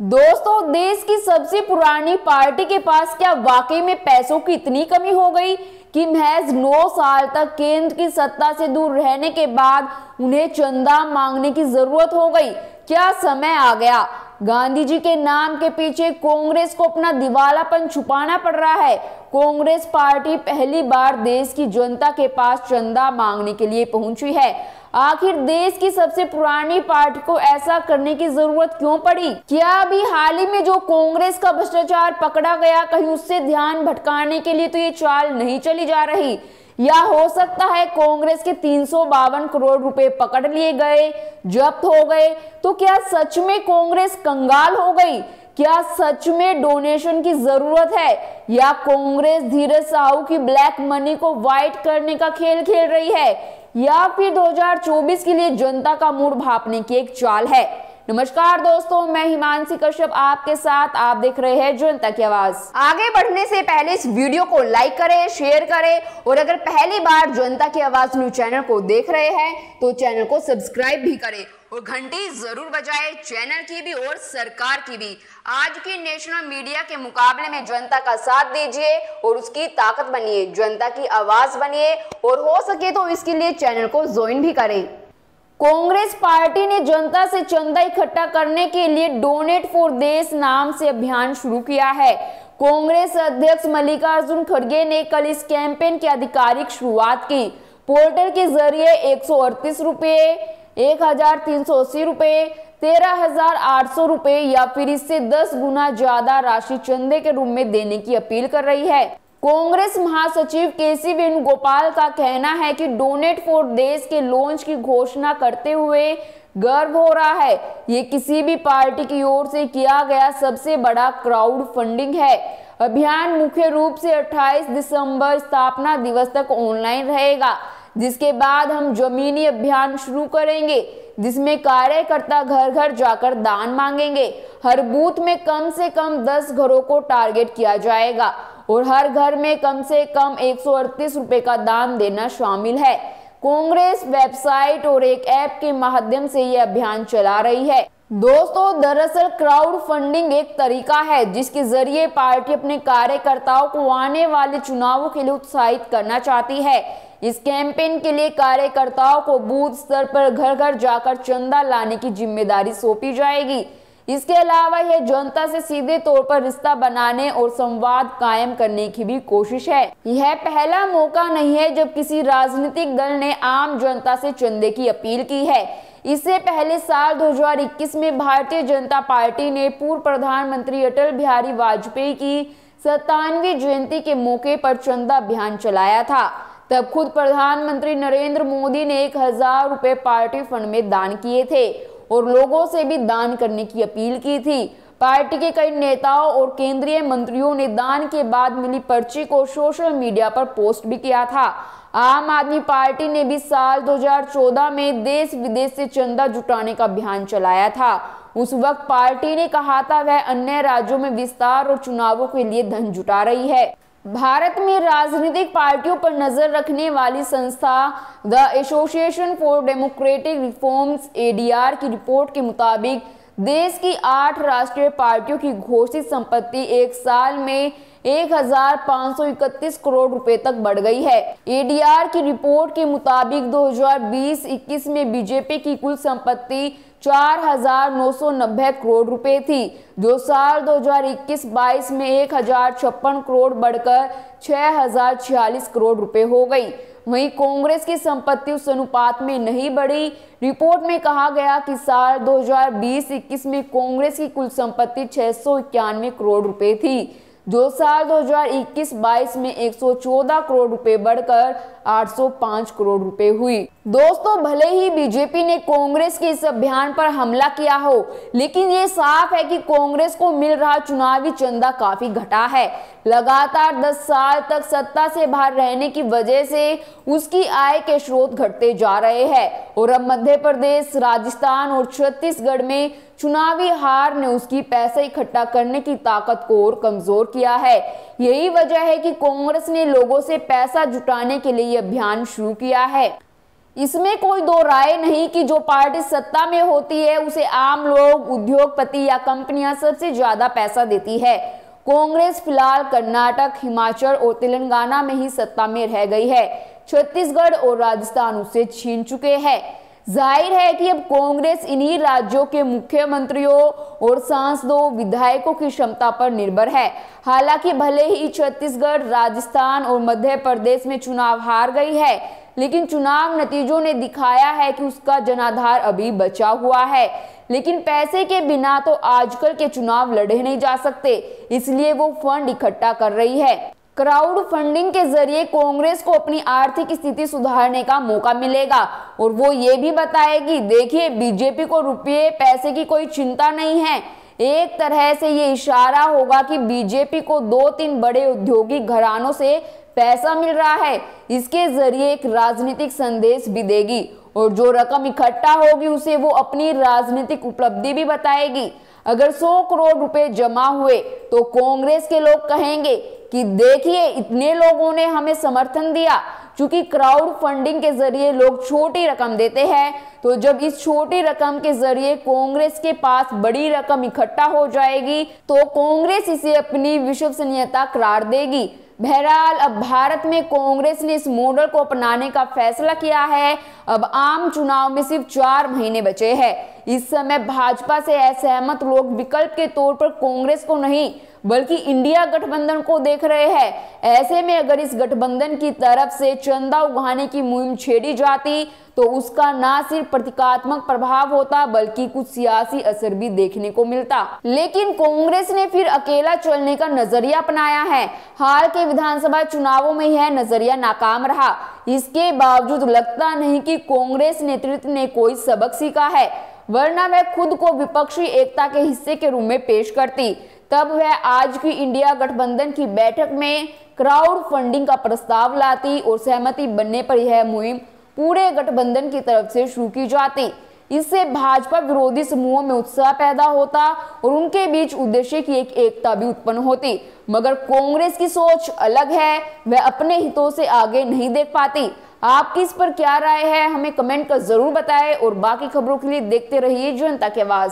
दोस्तों, देश की सबसे पुरानी पार्टी के पास क्या वाकई में पैसों की इतनी कमी हो गई कि महज 9 साल तक केंद्र की सत्ता से दूर रहने के बाद उन्हें चंदा मांगने की जरूरत हो गई? क्या समय आ गया? गांधी जी के नाम के पीछे कांग्रेस को अपना दिवालापन छुपाना पड़ रहा है। कांग्रेस पार्टी पहली बार देश की जनता के पास चंदा मांगने के लिए पहुंची है। आखिर देश की सबसे पुरानी पार्टी को ऐसा करने की जरूरत क्यों पड़ी? क्या अभी हाल ही में जो कांग्रेस का भ्रष्टाचार पकड़ा गया, कहीं उससे ध्यान भटकाने के लिए तो ये चाल नहीं चली जा रही? या हो सकता है कांग्रेस के 352 करोड़ रुपए पकड़ लिए गए, जब्त हो गए? तो क्या सच में कांग्रेस कंगाल हो गई? क्या सच में डोनेशन की जरूरत है? या कांग्रेस धीरज साहू की ब्लैक मनी को व्हाइट करने का खेल खेल रही है? या फिर 2024 के लिए जनता का मूड भांपने की एक चाल है? नमस्कार दोस्तों, मैं हिमांशी कश्यप आपके साथ। आप देख रहे हैं जनता की आवाज। आगे बढ़ने से पहले इस वीडियो को लाइक करें, शेयर करें और अगर पहली बार जनता की आवाज न्यूज चैनल को देख रहे हैं तो चैनल को सब्सक्राइब भी करें और घंटी जरूर बजाएं, चैनल की भी और सरकार की भी। आज की नेशनल मीडिया के मुकाबले में जनता का साथ दीजिए और उसकी ताकत बनिए, जनता की आवाज बनिए और हो सके तो इसके लिए चैनल को ज्वाइन भी करें। कांग्रेस पार्टी ने जनता से चंदा इकट्ठा करने के लिए डोनेट फॉर देश नाम से अभियान शुरू किया है। कांग्रेस अध्यक्ष मल्लिकार्जुन खड़गे ने कल इस कैंपेन की आधिकारिक शुरुआत की। पोर्टल के जरिए 138 रुपए, 1380 रुपए, 13,800 रुपए या फिर इससे 10 गुना ज्यादा राशि चंदे के रूप में देने की अपील कर रही है। कांग्रेस महासचिव केसी वेणुगोपाल का कहना है कि डोनेट फॉर देश के लॉन्च की घोषणा करते हुए गर्व हो रहा है। ये किसी भी पार्टी की ओर से किया गया सबसे बड़ा क्राउड फंडिंग है। अभियान मुख्य रूप से 28 दिसंबर स्थापना दिवस तक ऑनलाइन रहेगा, जिसके बाद हम जमीनी अभियान शुरू करेंगे जिसमें कार्यकर्ता घर घर जाकर दान मांगेंगे। हर बूथ में कम से कम 10 घरों को टारगेट किया जाएगा और हर घर में कम से कम 138 रुपए का दान देना शामिल है। कांग्रेस वेबसाइट और एक ऐप के माध्यम से ये अभियान चला रही है। दोस्तों, दरअसल क्राउड फंडिंग एक तरीका है जिसके जरिए पार्टी अपने कार्यकर्ताओं को आने वाले चुनावों के लिए उत्साहित करना चाहती है। इस कैंपेन के लिए कार्यकर्ताओं को बूथ स्तर पर घर घर जाकर चंदा लाने की जिम्मेदारी सौंपी जाएगी। इसके अलावा यह जनता से सीधे तौर पर रिश्ता बनाने और संवाद कायम करने की भी कोशिश है। यह पहला मौका नहीं है जब किसी राजनीतिक दल ने आम जनता से चंदे की अपील की है। इससे पहले साल 2021 में भारतीय जनता पार्टी ने पूर्व प्रधानमंत्री अटल बिहारी वाजपेयी की 97वीं जयंती के मौके पर चंदा अभियान चलाया था। तब खुद प्रधानमंत्री नरेंद्र मोदी ने 1000 रुपए पार्टी फंड में दान किए थे और लोगों से भी दान करने की अपील की थी। पार्टी के कई नेताओं और केंद्रीय मंत्रियों ने दान के बाद मिली पर्ची को सोशल मीडिया पर पोस्ट भी किया था। आम आदमी पार्टी ने भी साल 2014 में देश विदेश से चंदा जुटाने का अभियान चलाया था। उस वक्त पार्टी ने कहा था वह अन्य राज्यों में विस्तार और चुनावों के लिए धन जुटा रही है। भारत में राजनीतिक पार्टियों पर नजर रखने वाली संस्था the association for democratic reforms (ADR) की रिपोर्ट के मुताबिक देश की 8 राष्ट्रीय पार्टियों की घोषित संपत्ति एक साल में 1531 करोड़ रुपए तक बढ़ गई है। ADR की रिपोर्ट के मुताबिक 2020-21 में बीजेपी की कुल संपत्ति 4,990 करोड़ रुपए थी, जो साल 2021-22 में 1,056 करोड़ बढ़कर 6,046 करोड़ रुपए हो गई। वहीं कांग्रेस की संपत्ति उस अनुपात में नहीं बढ़ी। रिपोर्ट में कहा गया कि साल 2020-21 में कांग्रेस की कुल संपत्ति 691 करोड़ रुपए थी, जो साल 2021-22 में 114 करोड़ रुपए बढ़कर 805 करोड़ रुपए हुई। दोस्तों, भले ही बीजेपी ने कांग्रेस के इस अभियान पर हमला किया हो, लेकिन ये साफ है कि कांग्रेस को मिल रहा चुनावी चंदा काफी घटा है। लगातार 10 साल तक सत्ता से बाहर रहने की वजह से उसकी आय के स्रोत घटते जा रहे हैं और अब मध्य प्रदेश, राजस्थान और छत्तीसगढ़ में चुनावी हार ने उसकी पैसा इकट्ठा करने की ताकत को और कमजोर किया है। यही वजह है कि कांग्रेस ने लोगों से पैसा जुटाने के लिए अभियान शुरू किया है। इसमें कोई दो राय नहीं कि जो पार्टी सत्ता में होती है उसे आम लोग, उद्योगपति या कंपनियां सबसे ज्यादा पैसा देती है। कांग्रेस फिलहाल कर्नाटक, हिमाचल और तेलंगाना में ही सत्ता में रह गई है। छत्तीसगढ़ और राजस्थान उससे छीन चुके हैं। जाहिर है कि अब कांग्रेस इन्हीं राज्यों के मुख्यमंत्रियों और सांसदों, विधायकों की क्षमता पर निर्भर है। हालांकि भले ही छत्तीसगढ़, राजस्थान और मध्य प्रदेश में चुनाव हार गई है, लेकिन चुनाव नतीजों ने दिखाया है कि उसका जनाधार अभी बचा हुआ है। लेकिन पैसे के बिना तो आजकल के चुनाव लड़े नहीं जा सकते, इसलिए वो फंड इकट्ठा कर रही है। क्राउड फंडिंग के जरिए कांग्रेस को अपनी आर्थिक स्थिति सुधारने का मौका मिलेगा और वो ये भी बताएगी, देखिए बीजेपी को रुपये पैसे की कोई चिंता नहीं है। एक तरह से ये इशारा होगा कि बीजेपी को 2-3 बड़े औद्योगिक घरानों से पैसा मिल रहा है। इसके जरिए एक राजनीतिक संदेश भी देगी और जो रकम इकट्ठा होगी उसे वो अपनी राजनीतिक उपलब्धि भी बताएगी। अगर 100 करोड़ रुपए जमा हुए तो कांग्रेस के लोग कहेंगे कि देखिए इतने लोगों ने हमें समर्थन दिया। क्योंकि क्राउड फंडिंग के जरिए लोग छोटी रकम देते हैं, तो जब इस छोटी रकम के जरिए कांग्रेस के पास बड़ी रकम इकट्ठा हो जाएगी तो कांग्रेस इसे अपनी विश्वसनीयता करार देगी। बहरहाल अब भारत में कांग्रेस ने इस मॉडल को अपनाने का फैसला किया है। अब आम चुनाव में सिर्फ 4 महीने बचे हैं। इस समय भाजपा से असहमत लोग विकल्प के तौर पर कांग्रेस को नहीं बल्कि इंडिया गठबंधन को देख रहे हैं। ऐसे में अगर इस गठबंधन की तरफ से चंदा उगाने की मुहिम छेड़ी जाती तो उसका न सिर्फ प्रतीकात्मक प्रभाव होता बल्कि कुछ सियासी असर भी देखने को मिलता। लेकिन कांग्रेस ने फिर अकेला चलने का नजरिया अपनाया है। हाल के विधानसभा चुनावों में यह नजरिया नाकाम रहा। इसके बावजूद लगता नहीं कि कांग्रेस नेतृत्व ने कोई सबक सीखा है, वरना वह खुद को विपक्षी एकता के हिस्से के रूप में पेश करती। तब वह आज की इंडिया गठबंधन की बैठक में क्राउड फंडिंग का प्रस्ताव लाती और सहमति बनने पर यह मुहिम पूरे गठबंधन की तरफ से शुरू की जाती। इससे भाजपा विरोधी समूहों में उत्साह पैदा होता और उनके बीच उद्देश्य की एक एकता भी उत्पन्न होती। मगर कांग्रेस की सोच अलग है, वह अपने हितों से आगे नहीं देख पाती। आपकी इस पर क्या राय है, हमें कमेंट कर जरूर बताएं और बाकी खबरों के लिए देखते रहिए जनता की आवाज।